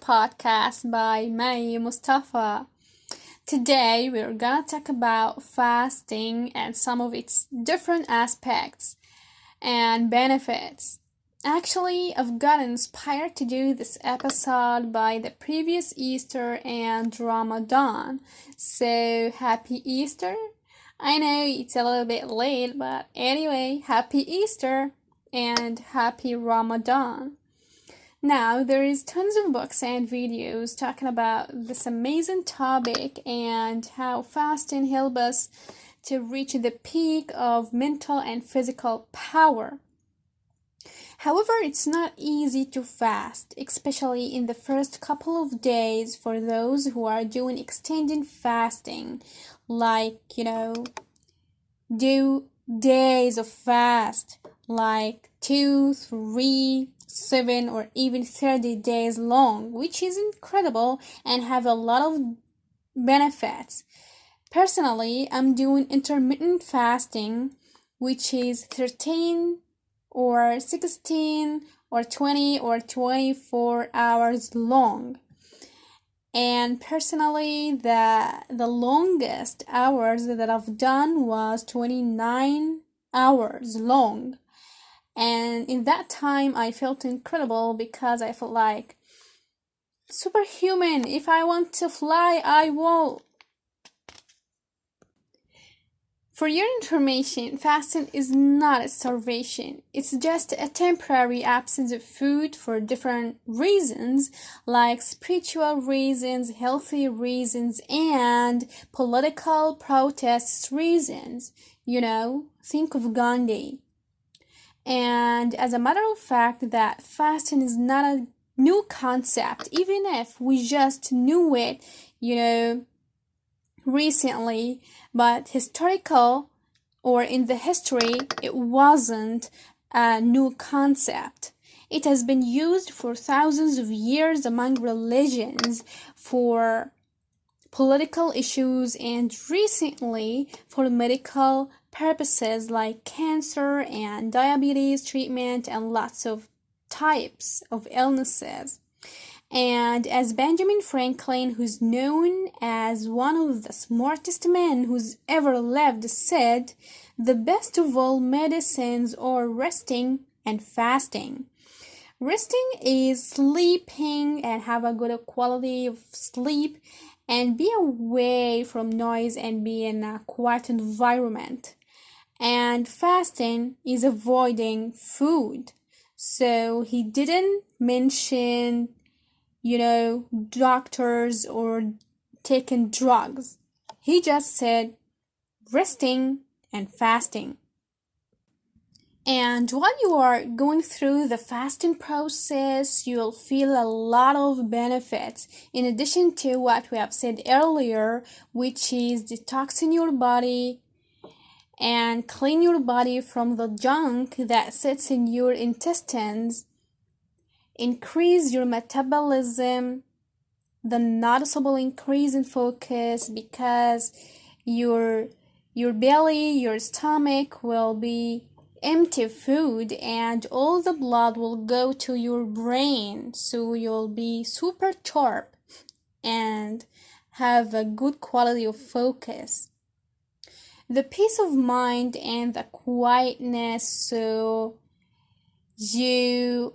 podcast by May Mustafa. Today we're gonna talk about fasting and some of its different aspects and benefits. Actually, I've got inspired to do this episode by the previous Easter and Ramadan. So, happy Easter! I know it's a little bit late, but anyway, happy Easter and happy Ramadan. Now, there is tons of books and videos talking about this amazing topic and how fasting helps us to reach the peak of mental and physical power. However, it's not easy to fast, especially in the first couple of days for those who are doing extended fasting, like, do days of fast, like 2, 3, 7 or even 30 days long, which is incredible and have a lot of benefits. Personally, I'm doing intermittent fasting, which is 13 or 16 or 20 or 24 hours long. And personally, the longest hours that I've done was 29 hours long. And in that time, I felt incredible because I felt like superhuman. If I want to fly, I will. For your information, fasting is not a starvation. It's just a temporary absence of food for different reasons, like spiritual reasons, healthy reasons, and political protest reasons. Think of Gandhi. And as a matter of fact, that fasting is not a new concept, even if we just knew it, recently, but historical or in the history, it wasn't a new concept. It has been used for thousands of years among religions for political issues and recently for medical purposes like cancer and diabetes treatment and lots of types of illnesses. And as Benjamin Franklin, who's known as one of the smartest men who's ever lived, said, the best of all medicines are resting and fasting. Resting is sleeping and have a good quality of sleep and be away from noise and be in a quiet environment. And fasting is avoiding food. So he didn't mention, doctors or taking drugs. He just said resting and fasting. And while you are going through the fasting process, you'll feel a lot of benefits in addition to what we have said earlier, which is detoxing your body and clean your body from the junk that sits in your intestines, increase your metabolism, the noticeable increase in focus because your belly, your stomach will be empty of food and all the blood will go to your brain, so you'll be super sharp and have a good quality of focus. The peace of mind and the quietness, so you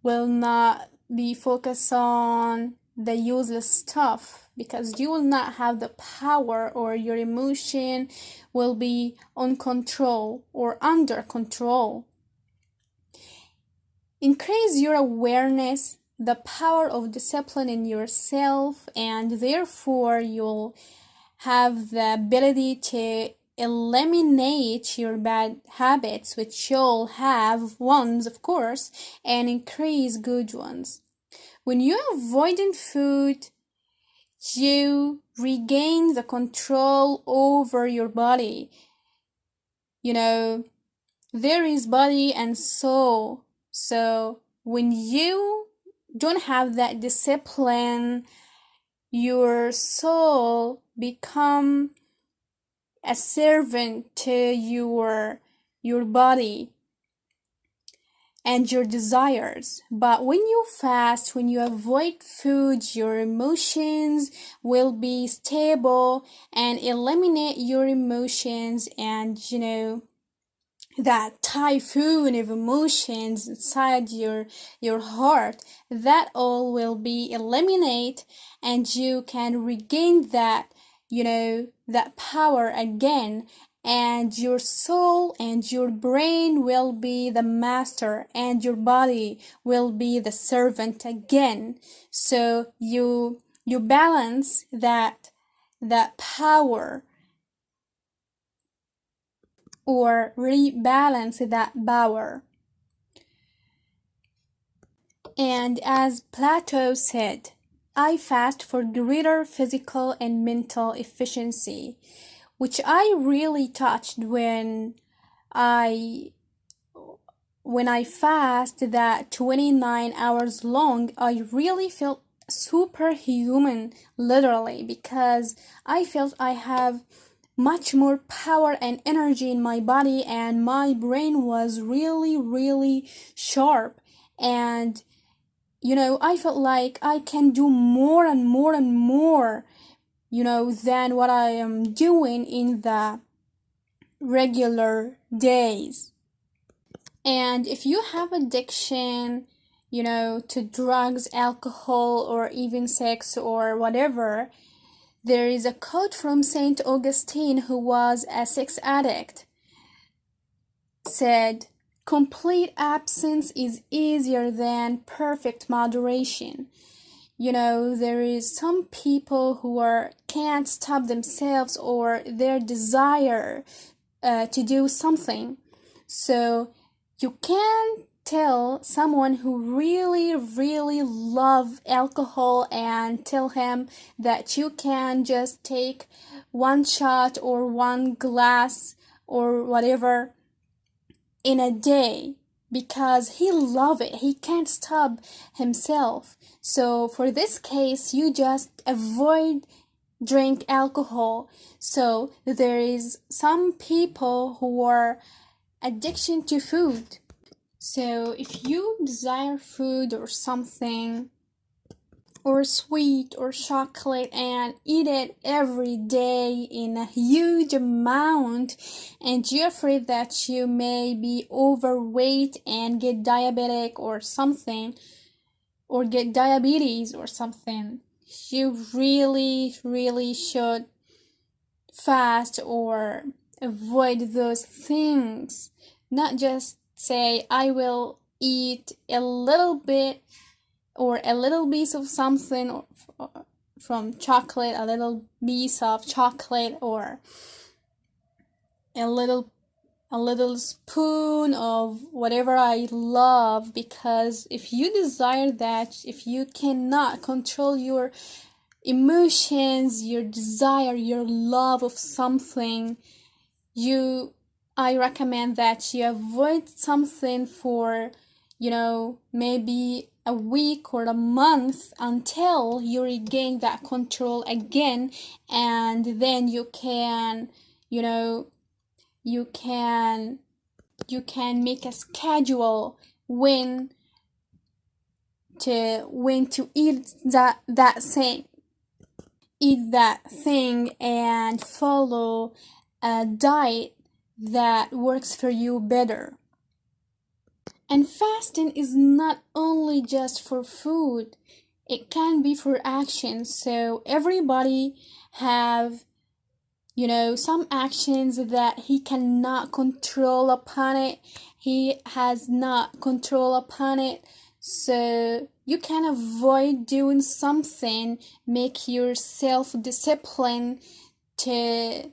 will not be focused on the useless stuff because you will not have the power or your emotion will be on control or under control. Increase your awareness, the power of discipline in yourself, and therefore you'll have the ability to eliminate your bad habits, which you'll have ones, of course, and increase good ones. When you're avoiding food, you regain the control over your body. There is body and soul. So when you don't have that discipline, your soul become a servant to your body. and your desires. But when you fast, when you avoid food, your emotions will be stable and eliminate your emotions, and that typhoon of emotions inside your heart, that all will be eliminated, and you can regain that power again, and your soul and your brain will be the master and your body will be the servant again. So you balance that power, or rebalance that power. And as Plato said, I fast for greater physical and mental efficiency, which I really touched I when I fast that 29 hours long. I really felt superhuman, literally, because I felt I have much more power and energy in my body, and my brain was really, really sharp. And I felt like I can do more and more and more, than what I am doing in the regular days. And if you have addiction, to drugs, alcohol, or even sex or whatever, there is a quote from Saint Augustine, who was a sex addict, said, complete absence is easier than perfect moderation. There is some people who can't stop themselves or their desire to do something. So you can tell someone who really, really love alcohol and tell him that you can just take one shot or one glass or whatever in a day, because he love it, he can't stop himself. So for this case, you just avoid drink alcohol. So there is some people who are addiction to food. So if you desire food or something, or sweet or chocolate, and eat it every day in a huge amount, and you're afraid that you may be overweight and get diabetic or something, or get diabetes or something, you really, really should fast or avoid those things. Not just say, I will eat a little bit or a little piece of something, or from chocolate, a little piece of chocolate, or a little spoon of whatever I love. Because if you desire that, if you cannot control your emotions, your desire, your love of something, I recommend that you avoid something for maybe a week or a month, until you regain that control again, and then you can you can make a schedule when to eat that thing and follow a diet that works for you better. And fasting is not only just for food, it can be for action. So everybody have, some actions that he cannot control upon it. He has not control upon it. So you can avoid doing something, make your self-discipline to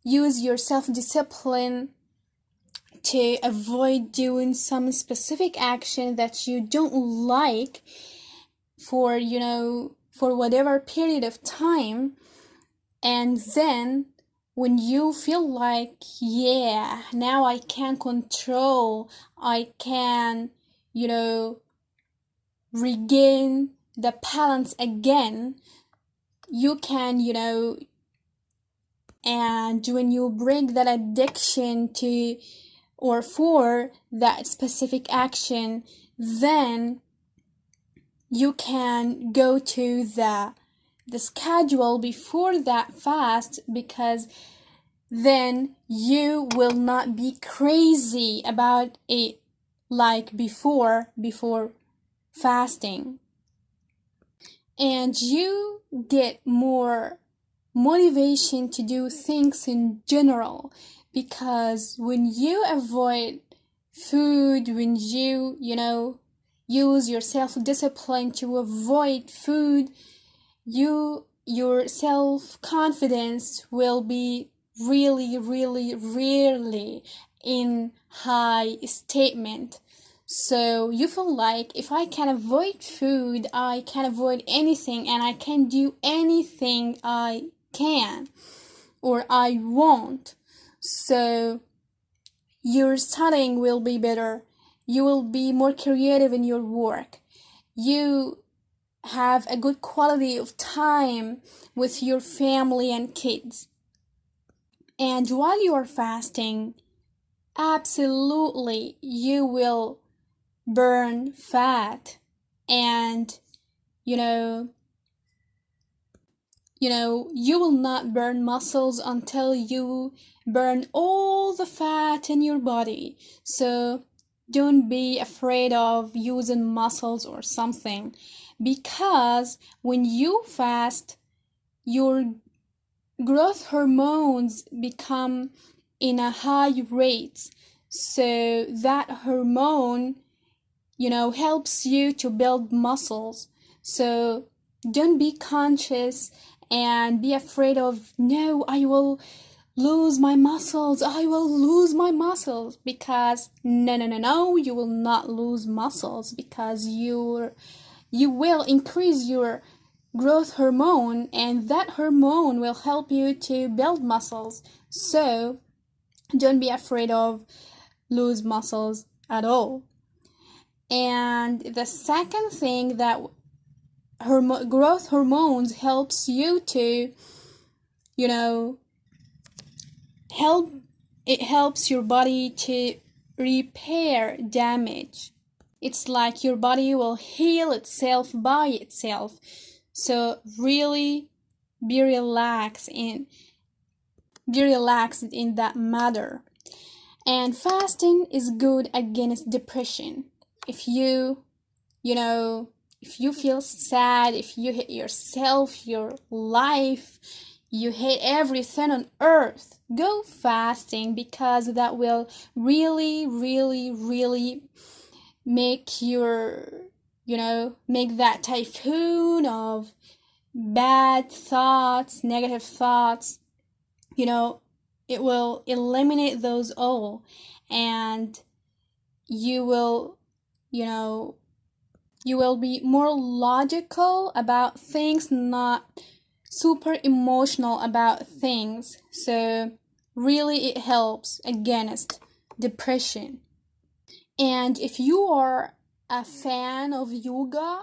use your self-discipline to avoid doing some specific action that you don't like for whatever period of time. And then when you feel like, yeah, now I can control, I can regain the balance again, you can and when you break that addiction to or for that specific action, then you can go to the schedule before that fast, because then you will not be crazy about it like before fasting. And you get more motivation to do things in general, because when you avoid food, when you use your self-discipline to avoid food, your self-confidence will be really, really, really in high statement. So you feel like, if I can avoid food, I can avoid anything, and I can do anything I can or I want. So your studying will be better. You will be more creative in your work. You have a good quality of time with your family and kids. And while you are fasting, absolutely you will burn fat, and you know you will not burn muscles until you burn all the fat in your body. So don't be afraid of using muscles or something, because when you fast, your growth hormones become in a high rate. So that hormone, helps you to build muscles. So don't be conscious and be afraid of, no, I will lose my muscles, because no, you will not lose muscles, because you will increase your growth hormone, and that hormone will help you to build muscles. So don't be afraid of lose muscles at all. And the second thing that growth hormones helps you to, help it helps your body to repair damage. It's like your body will heal itself by itself. So really be relaxed in that matter. And fasting is good against depression. If if you feel sad, if you hate yourself, your life, you hate everything on earth, go fasting, because that will really, really, really make make that typhoon of bad thoughts, negative thoughts, it will eliminate those all, and you will, you will be more logical about things, not super emotional about things. So really it helps against depression. And if you are a fan of yoga,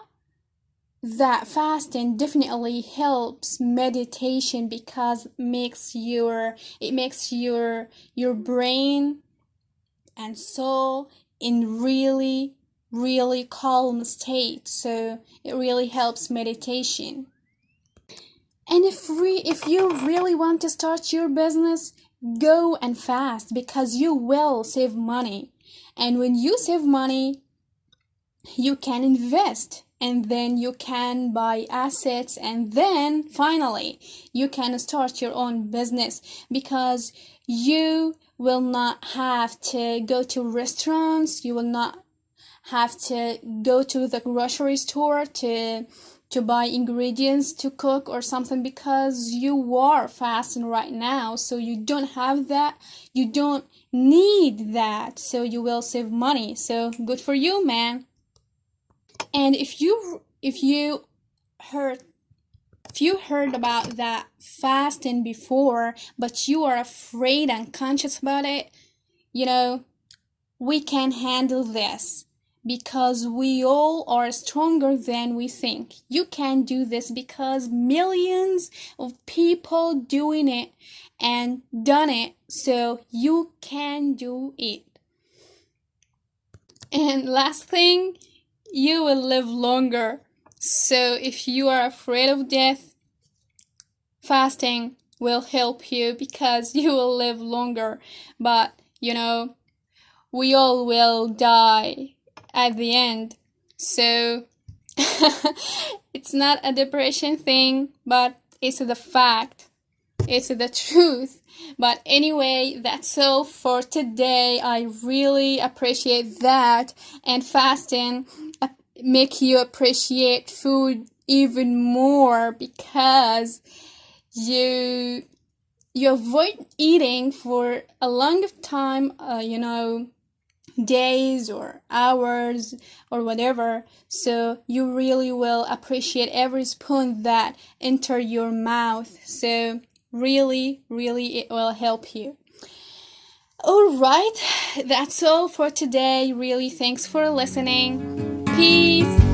that fasting definitely helps meditation, because it makes your brain and soul in really, really calm state. So it really helps meditation. And if you really want to start your business, go and fast, because you will save money. And when you save money, you can invest, and then you can buy assets, and then finally you can start your own business, because you will not have to go to restaurants, you will not have to go to the grocery store to buy ingredients to cook or something, because you are fasting right now. So you don't have that, you don't need that, so you will save money. So good for you, man. And if you heard about that fasting before, but you are afraid and conscious about it, we can handle this, because we all are stronger than we think. You can do this, because millions of people doing it and done it, so you can do it. And last thing, you will live longer. So if you are afraid of death, fasting will help you because you will live longer. But we all will die at the end. So it's not a depression thing, but it's the fact. It's the truth. But anyway, that's all for today. I really appreciate that. And fasting make you appreciate food even more because you avoid eating for a long time, days or hours or whatever, so you really will appreciate every spoon that enter your mouth. So really it will help you. All right, that's all for today. Really, thanks for listening. Peace.